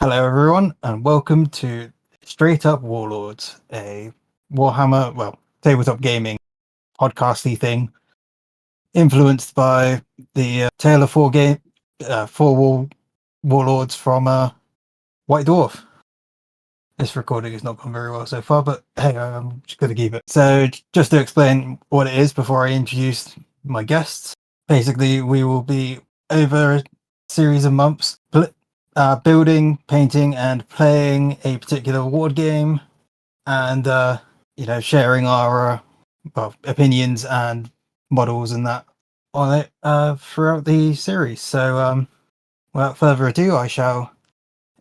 Hello, everyone, and welcome to Straight Up Warlords, a Warhammer, tabletop gaming podcasty thing, influenced by the Tale of Four Warlords from White Dwarf. This recording has not gone very well so far, but hey, I'm just going to keep it. So, just to explain what it is before I introduce my guests, basically, we will be over a series of months building, painting, and playing a particular award game, and sharing our opinions and models and that on it throughout the series. So, without further ado, I shall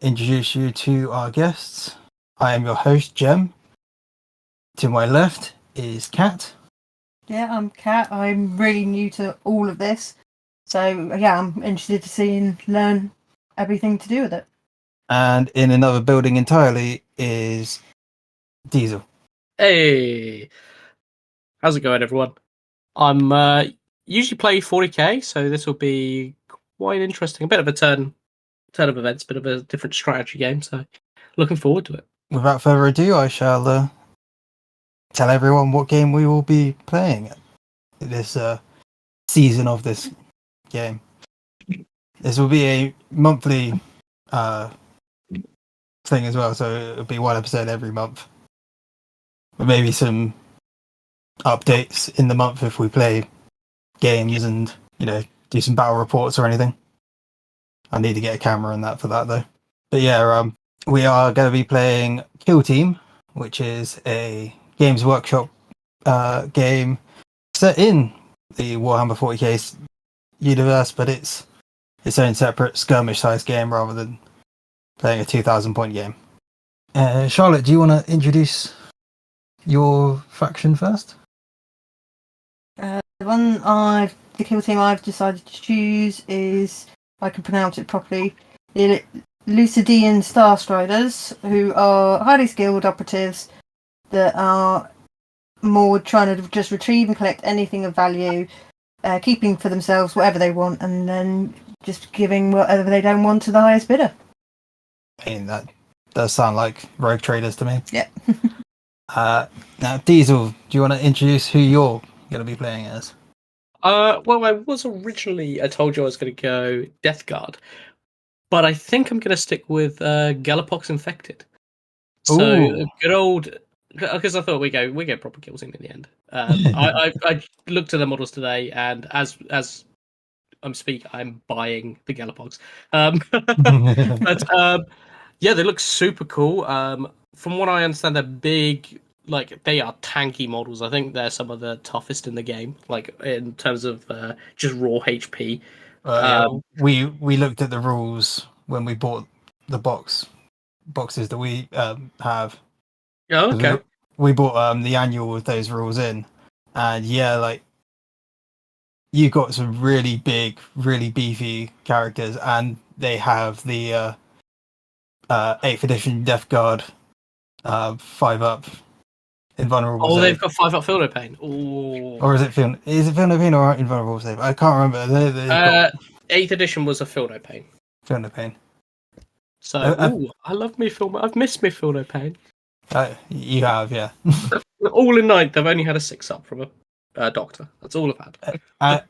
introduce you to our guests. I am your host, Jem. To my left is Kat. Yeah, I'm Kat. I'm really new to all of this, so yeah, I'm interested to see and learn everything to do with it. And in another building entirely is Diesel. Hey, how's it going, everyone? I'm usually play 40k, so this will be quite interesting. A bit of a turn of events, bit of a different strategy game. So, looking forward to it. Without further ado, I shall tell everyone what game we will be playing this season of this game. This will be a monthly thing as well, so it'll be one episode every month. But maybe some updates in the month if we play games and, do some battle reports or anything. I need to get a camera and that for that, though. But yeah, we are going to be playing Kill Team, which is a Games Workshop game set in the Warhammer 40k universe, but it's its own separate skirmish-sized game rather than playing a 2,000 point game. Charlotte, do you want to introduce your faction first? The kill team I've decided to choose is, if I can pronounce it properly, the Elucidian Starstriders, who are highly skilled operatives that are more trying to just retrieve and collect anything of value, keeping for themselves whatever they want, and then just giving whatever they don't want to the highest bidder. I mean, that does sound like Rogue Traders to me. Yep. Now, Diesel, do you want to introduce who you're going to be playing as? Well, I was originally, I told you I was going to go Death Guard, but I think I'm going to stick with Gellarpox Infected. So, Ooh. good old, because I thought we go proper kill team in the end. I looked at the models today, and as I'm speaking, I'm buying the Gellarpox. But yeah, they look super cool. From what I understand, they're big. Like, they are tanky models. I think they're some of the toughest in the game, like in terms of just raw HP. We looked at the rules when we bought the boxes that we have. Oh, okay. We bought the annual with those rules in, and yeah, like, you got some really big, really beefy characters, and they have the 8th edition Death Guard 5-up invulnerable Oh, save. they've got 5-up Field of Pain. Ooh. Or is it Field of Pain or invulnerable save? I can't remember. Got 8th edition was a Field of Pain. Field of Pain. So, I love me Field. I've missed me Field of Pain. You have, yeah. All in 9th, I've only had a 6-up from a Doctor. That's all I've had.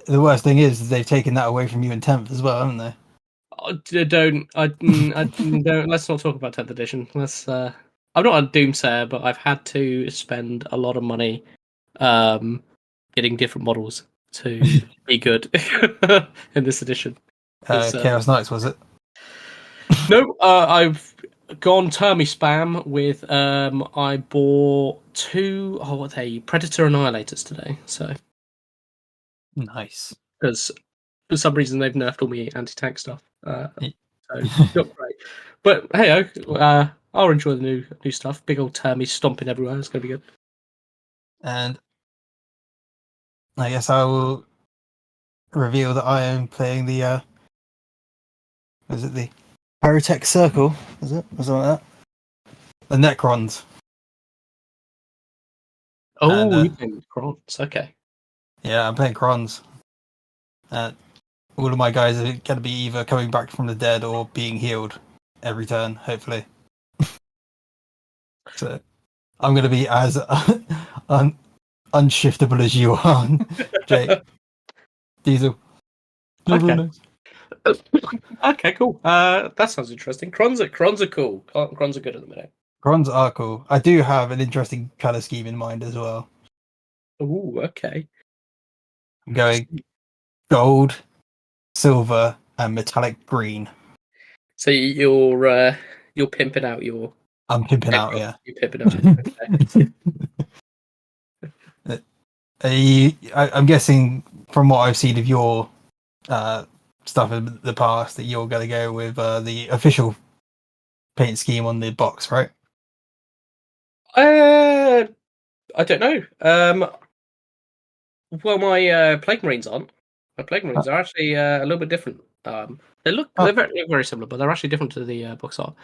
The worst thing is they've taken that away from you in 10th as well, haven't they? Don't. Let's not talk about 10th edition. I'm not a doomsayer, but I've had to spend a lot of money getting different models to be good in this edition. Chaos Knights, was it? No, I've gone termy spam with I bought 2 what are they, Predator Annihilators today. So nice. Because for some reason they've nerfed all my anti-tank stuff. So not great. But hey, I'll enjoy the new stuff. Big old termy stomping everywhere. It's gonna be good. And I guess I will reveal that I am playing the is it the Heirotek Circle? Is it? Was something like that? The Necrons. Oh, you're playing Necrons. Okay. Yeah, I'm playing Crons. All of my guys are going to be either coming back from the dead or being healed every turn, hopefully. So I'm going to be as unshiftable as you are, Jake. Diesel. Never Okay. knows. Okay, cool. That sounds interesting. Crons are cool. Crons are good at the minute. Crons are cool. I do have an interesting colour scheme in mind as well. Ooh, okay. I'm going gold, silver, and metallic green. So you're pimping out your. I'm pimping out, yeah. You're pimping out. Okay. I'm guessing from what I've seen of your stuff in the past that you're going to go with the official paint scheme on the box, right? I don't know. Well, my Plague Marines aren't. My Plague Marines are actually a little bit different. They're very similar, but they're actually different to the box art.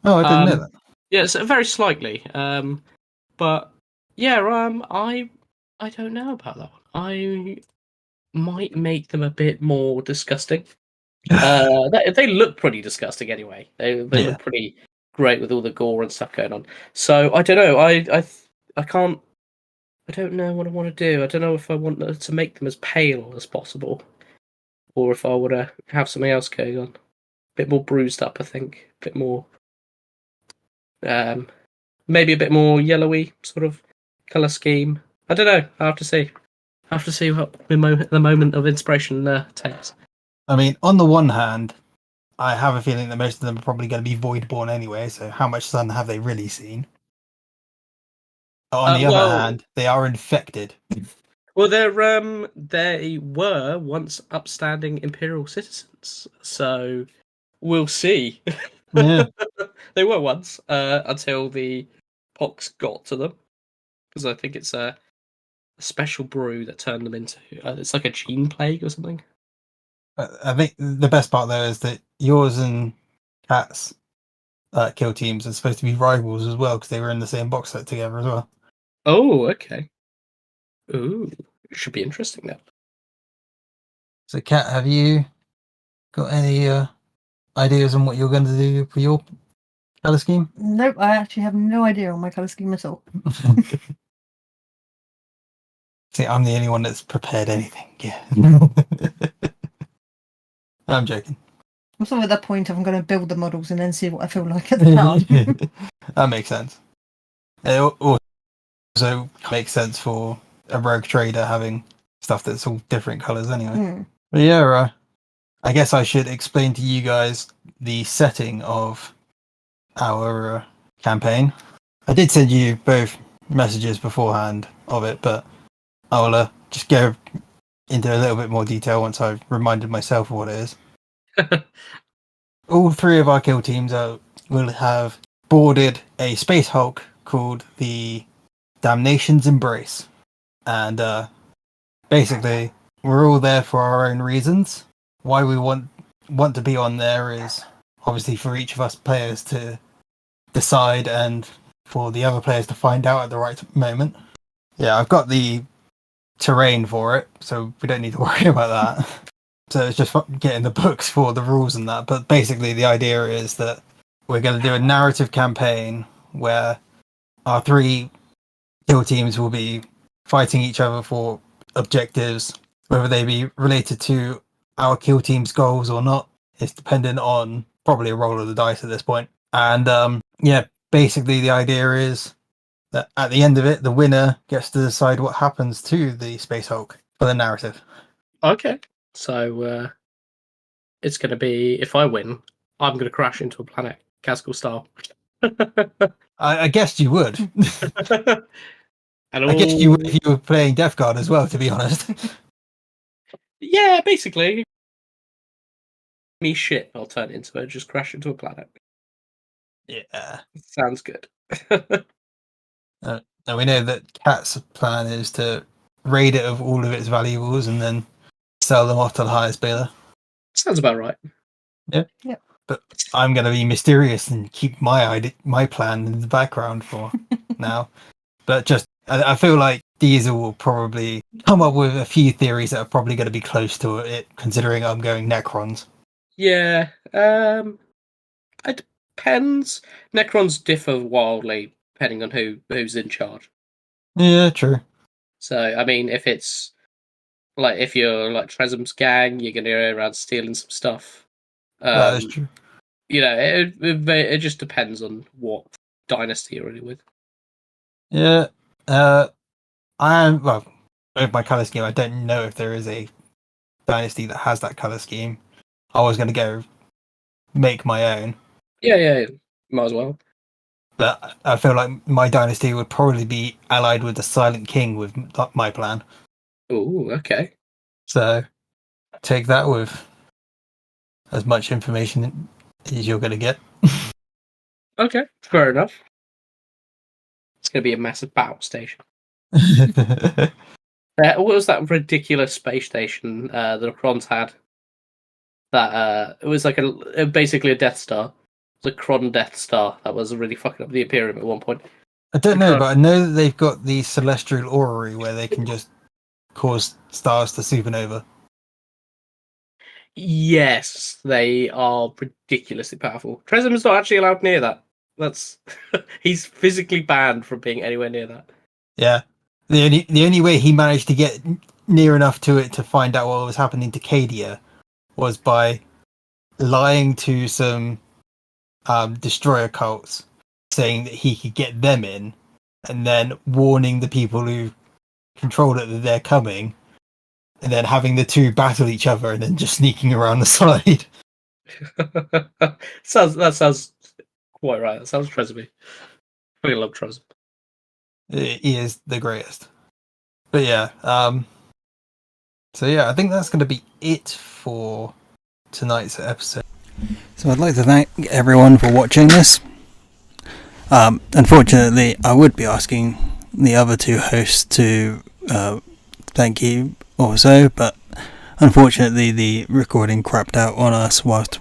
Oh, I didn't know that. Yeah, it's very slightly. But yeah, I don't know about that one. I might make them a bit more disgusting. They look pretty disgusting anyway. They look pretty great with all the gore and stuff going on. So I don't know. I can't. I don't know what I want to do. I don't know if I want to make them as pale as possible, or if I want to have something else going on. A bit more bruised up, I think. A bit more. Maybe a bit more yellowy sort of color scheme. I don't know. I have to see. I have to see what the moment of inspiration takes. I mean, on the one hand, I have a feeling that most of them are probably going to be Voidborn anyway, so how much sun have they really seen? On the other hand, they are infected. Well, they were once upstanding Imperial citizens, so we'll see. Yeah. They were once, until the pox got to them, because I think it's a special brew that turned them into. It's like a gene plague or something. I think the best part though is that yours and Cat's kill teams are supposed to be rivals as well because they were in the same box set together as well. Oh, okay. Ooh, it should be interesting now. So, Cat, have you got any ideas on what you're going to do for your colour scheme? Nope, I actually have no idea on my colour scheme at all. See, I'm the only one that's prepared anything. Yeah. I'm joking. I'm sort of at that point I'm going to build the models and then see what I feel like at the time. That makes sense. It also makes sense for a rogue trader having stuff that's all different colours anyway. But yeah, I guess I should explain to you guys the setting of our campaign. I did send you both messages beforehand of it, but I'll just go into a little bit more detail once I've reminded myself of what it is. All three of our kill teams will have boarded a Space Hulk called the Damnation's Embrace. And basically, we're all there for our own reasons. Why we want to be on there is obviously for each of us players to decide and for the other players to find out at the right moment. Yeah, I've got the terrain for it, so we don't need to worry about that. So it's just getting the books for the rules and that. But basically the idea is that we're going to do a narrative campaign where our three kill teams will be fighting each other for objectives, whether they be related to our kill team's goals or not. It's dependent on probably a roll of the dice at this point. And yeah, basically the idea is that at the end of it, the winner gets to decide what happens to the Space Hulk for the narrative. Okay. So it's going to be, if I win, I'm going to crash into a planet, Castle style. I guessed you would. And I guess you would if you were playing Death Guard as well, to be honest. Yeah, basically. Me shit, I'll turn into it, just crash into a planet. Yeah. Sounds good. Now we know that Cat's plan is to raid it of all of its valuables and then sell them off to the highest bidder. Sounds about right. Yeah. Yep. But I'm going to be mysterious and keep my plan in the background for now. But just, I feel like Diesel will probably come up with a few theories that are probably going to be close to it, considering I'm going Necrons. Yeah. depends. Necrons differ wildly depending on who's in charge. Yeah, true. So, I mean, if it's like if you're like Tresm's gang, you're gonna go around stealing some stuff. That is true. You know, it just depends on what dynasty you're really with. Yeah. With my color scheme, I don't know if there is a dynasty that has that color scheme. I was going to go make my own, Yeah, might as well. but I feel like my dynasty would probably be allied with the Silent King with my plan. Ooh, okay. So take that with as much information as you're going to get. Okay, fair enough. It's going to be a massive battle station. What was that ridiculous space station the Necrons had? That it was like basically a Death Star. It was a Cron Death Star that was really fucking up the Imperium at one point. I don't know, but I know that they've got the celestial orrery where they can just cause stars to supernova. Yes, they are ridiculously powerful. Tresm's not actually allowed near that. That's he's physically banned from being anywhere near that. Yeah, the only way he managed to get near enough to it to find out what was happening to Cadia was by lying to some destroyer cults, saying that he could get them in, and then warning the people who control it that they're coming, and then having the two battle each other, and then just sneaking around the side. That sounds quite right. That sounds Tresby. I love Tresby. He is the greatest. But yeah, so yeah, I think that's going to be it for tonight's episode. So I'd like to thank everyone for watching this. Unfortunately, I would be asking the other two hosts to thank you also, but unfortunately the recording crapped out on us whilst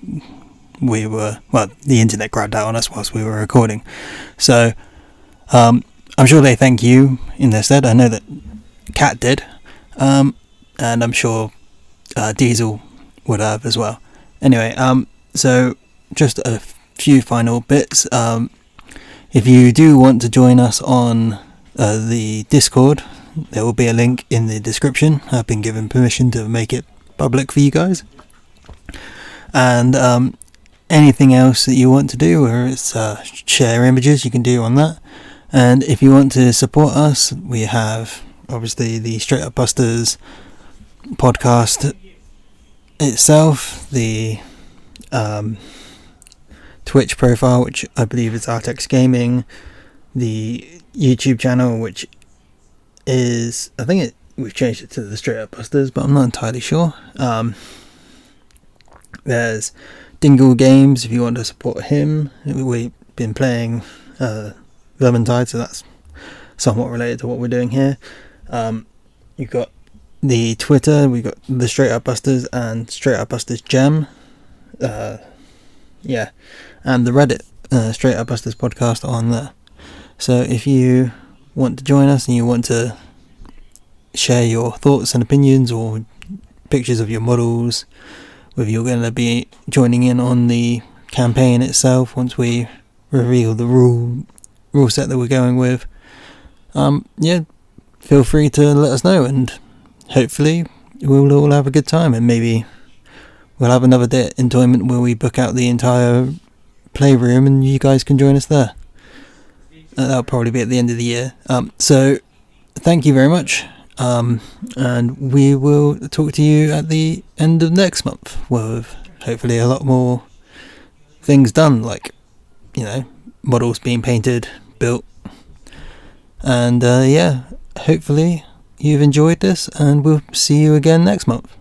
we were, the internet crapped out on us whilst we were recording. So I'm sure they thank you in their stead. I know that Kat did, and I'm sure Diesel would have as well. Anyway, so just a few final bits. If you do want to join us on the Discord, there will be a link in the description. I've been given permission to make it public for you guys. And anything else that you want to do, or it's share images, you can do on that. And if you want to support us, we have obviously the Straight Up Busters podcast itself, the Twitch profile, which I believe is R-Techz Gaming, the YouTube channel, which is, I think we've changed it to the Straight Up Busters, but I'm not entirely sure. There's Dingle Games if you want to support him. We've been playing Vermintide, so that's somewhat related to what we're doing here. You've got the Twitter, we've got the Straight Up Busters and Straight Up Busters Gem. Yeah, and the Reddit Straight Up Busters podcast on there. So if you want to join us and you want to share your thoughts and opinions or pictures of your models, whether you're going to be joining in on the campaign itself once we reveal the rule set that we're going with, yeah, feel free to let us know, and hopefully we'll all have a good time, and maybe we'll have another day at Enjoyment where we book out the entire playroom and you guys can join us there. That'll probably be at the end of the year. So thank you very much, and we will talk to you at the end of next month with hopefully a lot more things done, like, you know, models being painted, built, and yeah, hopefully you've enjoyed this, and we'll see you again next month.